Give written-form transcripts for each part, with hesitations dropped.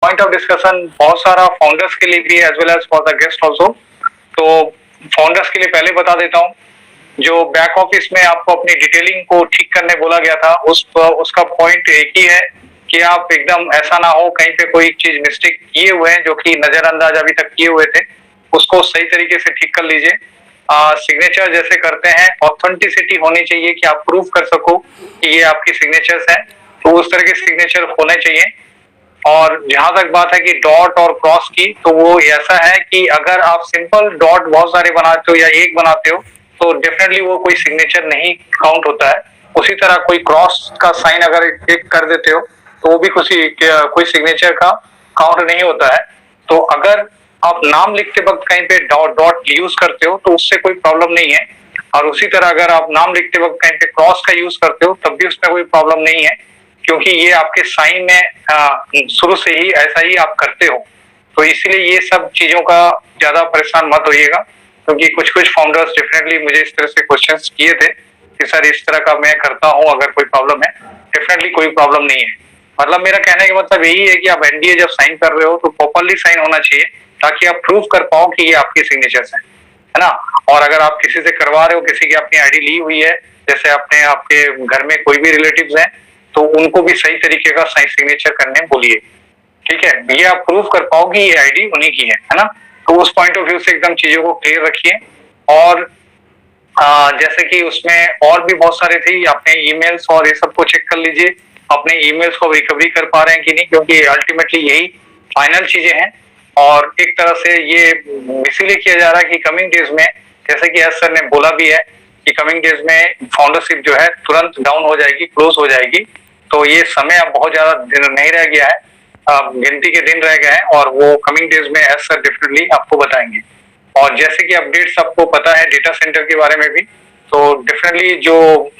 Point of discussion बहुत सारा founders के लिए भी as well as for the guest also. तो फाउंडर्स के लिए पहले बता देता हूँ, जो बैक ऑफिस में आपको अपनी डिटेलिंग को ठीक करने बोला गया था, उसका पॉइंट एक ही है कि आप एकदम ऐसा ना हो कहीं पे कोई चीज मिस्टेक किए हुए हैं जो कि नजरअंदाज अभी तक किए हुए थे, उसको सही तरीके से ठीक कर लीजिए। सिग्नेचर जैसे करते हैं, ऑथेंटिसिटी होनी चाहिए कि आप प्रूफ कर सको कि ये आपकी सिग्नेचर्स हैं, तो उस तरह के सिग्नेचर होने चाहिए। और जहां तक बात है कि डॉट और क्रॉस की, तो वो ऐसा है कि अगर आप सिंपल डॉट बहुत सारे बनाते हो या एक बनाते हो तो डेफिनेटली वो कोई सिग्नेचर नहीं काउंट होता है। उसी तरह कोई क्रॉस का साइन अगर एक कर देते हो तो वो भी कोई सिग्नेचर का काउंट नहीं होता है। तो अगर आप नाम लिखते वक्त कहीं पे डॉट डॉट यूज करते हो तो उससे कोई प्रॉब्लम नहीं है, और उसी तरह अगर आप नाम लिखते वक्त कहीं पे क्रॉस का यूज करते हो तब भी उसमें कोई प्रॉब्लम नहीं है, क्योंकि ये आपके साइन में शुरू से ही ऐसा ही आप करते हो। तो इसलिए ये सब चीजों का ज्यादा परेशान मत होइएगा, क्योंकि कुछ कुछ फाउंडर्स डेफिनेटली मुझे इस तरह से क्वेश्चंस किए थे कि सर इस तरह का मैं करता हूँ, अगर कोई प्रॉब्लम है। डेफिनेटली कोई प्रॉब्लम नहीं है। मतलब मेरा कहने का मतलब यही है कि आप एनडीए जब साइन कर रहे हो तो प्रॉपरली साइन होना चाहिए, ताकि आप प्रूव कर पाओ कि ये आपकी सिग्नेचर्स है ना। और अगर आप किसी से करवा रहे हो, किसी की अपनी आईडी ली हुई है, जैसे अपने आपके घर में कोई भी रिलेटिव्स हैं, तो उनको भी सही तरीके का साइन सिग्नेचर करने बोलिए। ठीक है, ये आप प्रूव कर पाओ कि ये आईडी उन्हीं की है ना। तो उस पॉइंट ऑफ व्यू से एकदम चीजों को क्लियर रखिए। और जैसे कि उसमें और भी बहुत सारे थे, अपने ईमेल्स और ये सब को चेक कर लीजिए, अपने ईमेल्स को रिकवरी कर पा रहे हैं कि नहीं, क्योंकि अल्टीमेटली यही फाइनल चीजें हैं। और एक तरह से ये इसीलिए किया जा रहा है कि कमिंग डेज में, जैसे कि एस सर ने बोला भी है कि कमिंग डेज में फाउंडरशिप जो है तुरंत डाउन हो जाएगी, क्लोज हो जाएगी। तो ये समय अब बहुत ज्यादा दिन नहीं रह गया है, गिनती के दिन रह गए हैं, और वो कमिंग डेज में एस सर डेफिनेटली आपको बताएंगे। और जैसे कि अपडेट्स आपको पता है डेटा सेंटर के बारे में भी, तो डेफिनेटली जो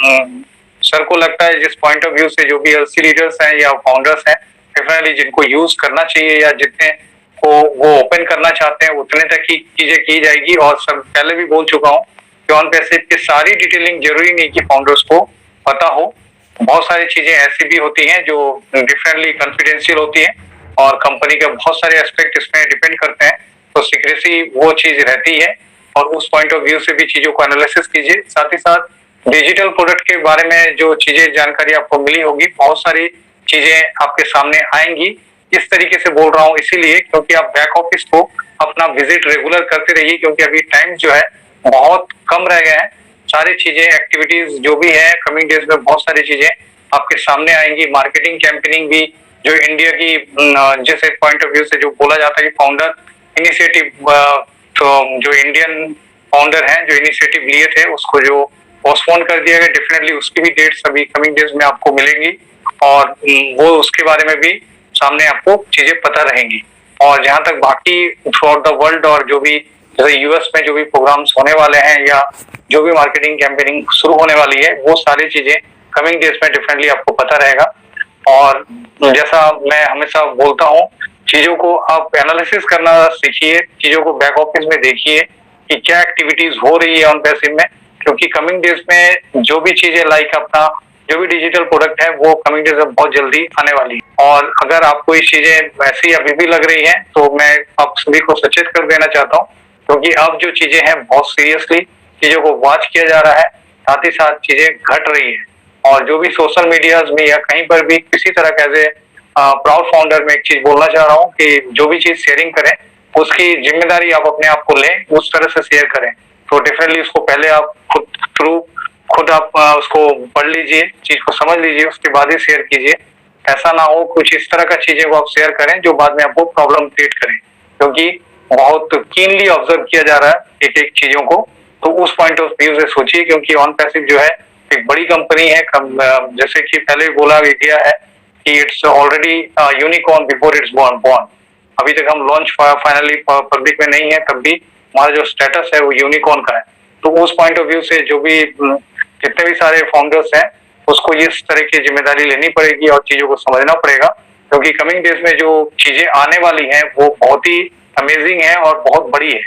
सर को लगता है जिस पॉइंट ऑफ व्यू से जो भी एलसी लीडर्स हैं या फाउंडर्स हैं, डेफिनेटली जिनको यूज करना चाहिए या जितने को वो ओपन करना चाहते हैं उतने तक ही चीजें की जाएगी। और सब पहले भी बोल चुका हूँ कि ऑन पैसिव की सारी डिटेलिंग जरूरी नहीं कि फाउंडर्स को पता हो। बहुत सारी चीजें ऐसी भी होती हैं जो डिफरेंटली कॉन्फिडेंशियल होती हैं, और कंपनी के बहुत सारे एस्पेक्ट इसमें डिपेंड करते हैं, तो सीक्रेसी वो चीज रहती है। और उस पॉइंट ऑफ व्यू से भी चीजों को एनालिसिस कीजिए। साथ ही साथ डिजिटल प्रोडक्ट के बारे में जो चीजें जानकारी आपको मिली होगी, बहुत सारी चीजें आपके सामने आएंगी। इस तरीके से बोल रहा हूँ इसीलिए क्योंकि आप बैक ऑफिस को अपना विजिट रेगुलर करते रहिए, क्योंकि अभी टाइम जो है बहुत कम रह गए हैं। सारी चीजें एक्टिविटीज जो भी है कमिंग डेज में बहुत सारी चीजें आपके सामने आएंगी। मार्केटिंग कैंपेनिंग भी जो इंडिया की जैसे पॉइंट ऑफ व्यू से जो बोला जाता है कि फाउंडर इनिशिएटिव, तो जो इंडियन फाउंडर हैं जो इनिशिएटिव लिए थे उसको जो पोस्टपोन कर दिया गया, डेफिनेटली उसकी भी डेट्स अभी कमिंग डेज में आपको मिलेंगी, और वो उसके बारे में भी सामने आपको चीजें पता रहेंगी। और जहां तक बाकी थ्रू आउट द वर्ल्ड और जो भी जैसे यूएस में जो भी प्रोग्राम्स होने वाले हैं या जो भी मार्केटिंग कैंपेनिंग शुरू होने वाली है, वो सारी चीजें कमिंग डेज में डेफिनेटली आपको पता रहेगा। और जैसा मैं हमेशा बोलता हूँ, चीजों को आप एनालिसिस करना सीखिए, चीजों को बैक ऑफिस में देखिए कि क्या एक्टिविटीज हो रही है ऑन पैसिव में, क्योंकि कमिंग डेज में जो भी चीजें लाइक अपना जो भी डिजिटल प्रोडक्ट है वो कमिंग डेज में बहुत जल्दी आने वाली है। और अगर आपको ये चीजें वैसी अभी भी लग रही हैं तो मैं आप सभी को सचेत कर देना चाहता हूँ, क्योंकि अब जो चीजें हैं बहुत सीरियसली चीजों को वॉच किया जा रहा है, साथ ही साथ चीजें घट रही है। और जो भी सोशल मीडिया में या कहीं पर भी किसी तरह का एज ए प्राउड फाउंडर में एक चीज बोलना चाह रहा हूँ कि जो भी चीज शेयरिंग करें उसकी जिम्मेदारी आप अपने आप को लें, उस तरह से शेयर करें। तो डेफिनेटली उसको पहले आप खुद आप उसको पढ़ लीजिए, चीज को समझ लीजिए, उसके बाद ही शेयर कीजिए। ऐसा ना हो कुछ इस तरह का चीजें को आप शेयर करें जो बाद में आपको प्रॉब्लम क्रिएट करें, क्योंकि बहुत कीनली ऑब्जर्व किया जा रहा है एक एक चीजों को। तो उस पॉइंट ऑफ व्यू से सोचिए, क्योंकि ऑन पैसिव जो है एक बड़ी कंपनी है, जैसे कि पहले बोला गया है कि it's already unicorn before it's born. अभी तक हम लॉन्च फाइनली पब्लिक में नहीं है, तब भी हमारा जो स्टेटस है वो यूनिकॉर्न का है। तो उस पॉइंट ऑफ व्यू से जो भी जितने भी सारे फाउंडर्स हैं उसको इस तरह की जिम्मेदारी लेनी पड़ेगी और चीजों को समझना पड़ेगा, क्योंकि कमिंग डेज में जो चीजें आने वाली हैं वो बहुत ही अमेजिंग है और बहुत बड़ी है,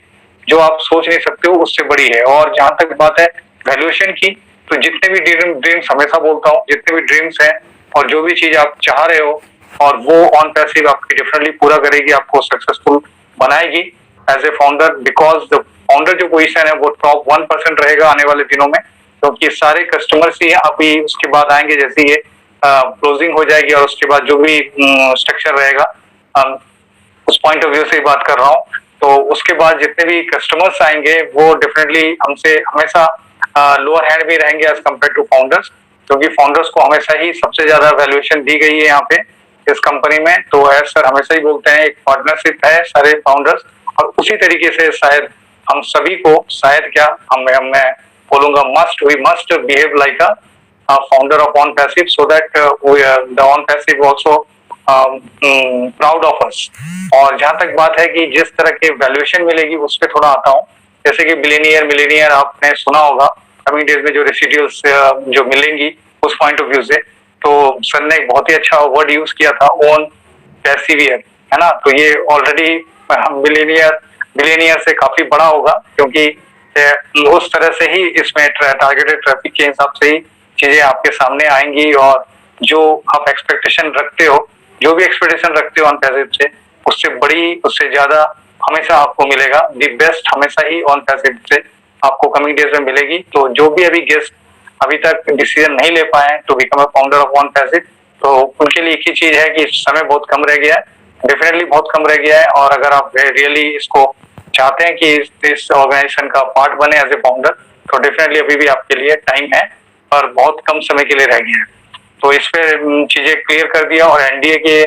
जो आप सोच नहीं सकते हो उससे बड़ी है। और जहां तक बात है वैल्यूएशन की, तो जितने भी ड्रीम्स हमेशा बोलता हूँ, जितने भी ड्रीम्स हैं और जो भी चीज आप चाह रहे हो और वो ऑन पैसिव आपकी डेफिनेटली पूरा करेगी, आपको सक्सेसफुल बनाएगी as a founder, because the founder जो पोजीशन है वो टॉप 1% रहेगा आने वाले दिनों में, क्योंकि सारे कस्टमर्स ही अभी उसके बाद आएंगे जैसे ये क्लोजिंग हो जाएगी, और उसके बाद जो भी स्ट्रक्चर रहेगा, उस पॉइंट ऑफ व्यू से बात कर रहा हूँ, तो उसके बाद जितने भी कस्टमर्स आएंगे वो डेफिनेटली हमसे हमेशा लोअर हैंड भी रहेंगे एज कम्पेयर टू फाउंडर्स, क्योंकि फाउंडर्स को हमेशा ही सबसे ज्यादा वैल्यूएशन दी गई है यहाँ पे इस कंपनी में। तो एज सर हमेशा ही बोलते हैं एक पार्टनरशिप है सारे फाउंडर्स, और उसी तरीके से शायद हम सभी को, शायद क्या मैं बोलूंगा we must behave like a founder of OnPassive, so that the OnPassive also proud of us. और जहां तक बात है कि जिस तरह के वैल्यूएशन मिलेगी उस पर थोड़ा आता हूँ, जैसे कि मिलेनियर आपने सुना होगा, कमिंग डेज में जो रेसिड्यूल्स जो मिलेंगी उस पॉइंट ऑफ व्यू से, तो सर ने एक बहुत ही अच्छा वर्ड यूज किया था, ओन पैसिवियर, है ना। तो ये ऑलरेडी मिलेनियर से काफी बड़ा होगा, क्योंकि उस तरह से ही इसमें टारगेटेड ट्रैफिक के हिसाब से ही चीजें आपके सामने आएंगी, और जो आप एक्सपेक्टेशन रखते हो, जो भी एक्सपेक्टेशन रखते हो ऑन पैसिव से, उससे बड़ी, उससे ज्यादा हमेशा आपको मिलेगा। दी बेस्ट हमेशा ही ऑन पैसिव से आपको कमिंग डेज में मिलेगी। तो जो भी अभी गेस्ट अभी तक डिसीजन नहीं ले पाए to become a founder of OnPassive, तो उनके लिए एक ही चीज है कि समय बहुत कम रह गया है, डेफिनेटली बहुत कम रह गया है। और अगर आप रियली इसको चाहते हैं कि इस ऑर्गेनाइजेशन का पार्ट बने एज ए फाउंडर, तो डेफिनेटली अभी भी आपके लिए टाइम है और बहुत कम समय के लिए रह गया है। तो इस पे चीजें क्लियर कर दिया, और एनडीए के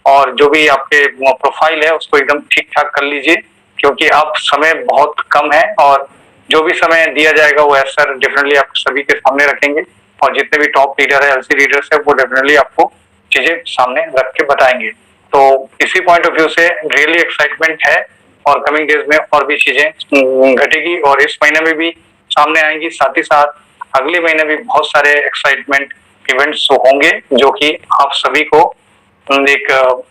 और जो भी आपके प्रोफाइल है उसको एकदम ठीक ठाक कर लीजिए, क्योंकि अब समय बहुत कम है, और जो भी समय दिया जाएगा वो एज सर डेफिनेटली आप सभी के सामने रखेंगे, और जितने भी टॉप लीडर है, एलसी लीडर्स है, वो डेफिनेटली आपको चीजें सामने रख के बताएंगे। तो इसी पॉइंट ऑफ व्यू से रियली एक्साइटमेंट है, और कमिंग डेज में और भी चीजें घटेगी, और इस महीने में भी सामने आएंगी, साथ ही साथ अगले महीने भी बहुत सारे एक्साइटमेंट इवेंट्स होंगे, जो कि आप सभी को एक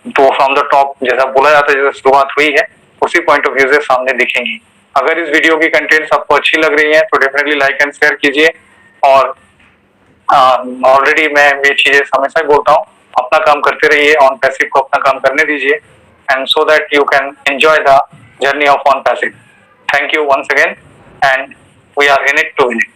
तो फ्रॉम द टॉप जैसा बोला जाता है, जैसे शुरुआत हुई है, उसी पॉइंट ऑफ व्यू से सामने दिखेंगी। अगर इस वीडियो की कंटेंट्स आपको अच्छी लग रही है तो डेफिनेटली लाइक एंड शेयर कीजिए, और ऑलरेडी मैं ये चीजें हमेशा ही बोलता हूँ, अपना काम करते रहिए, ऑन पैसिव को अपना काम करने दीजिए, and so that you can enjoy the journey of OnPassive. Thank you once again, and we are in it to win it.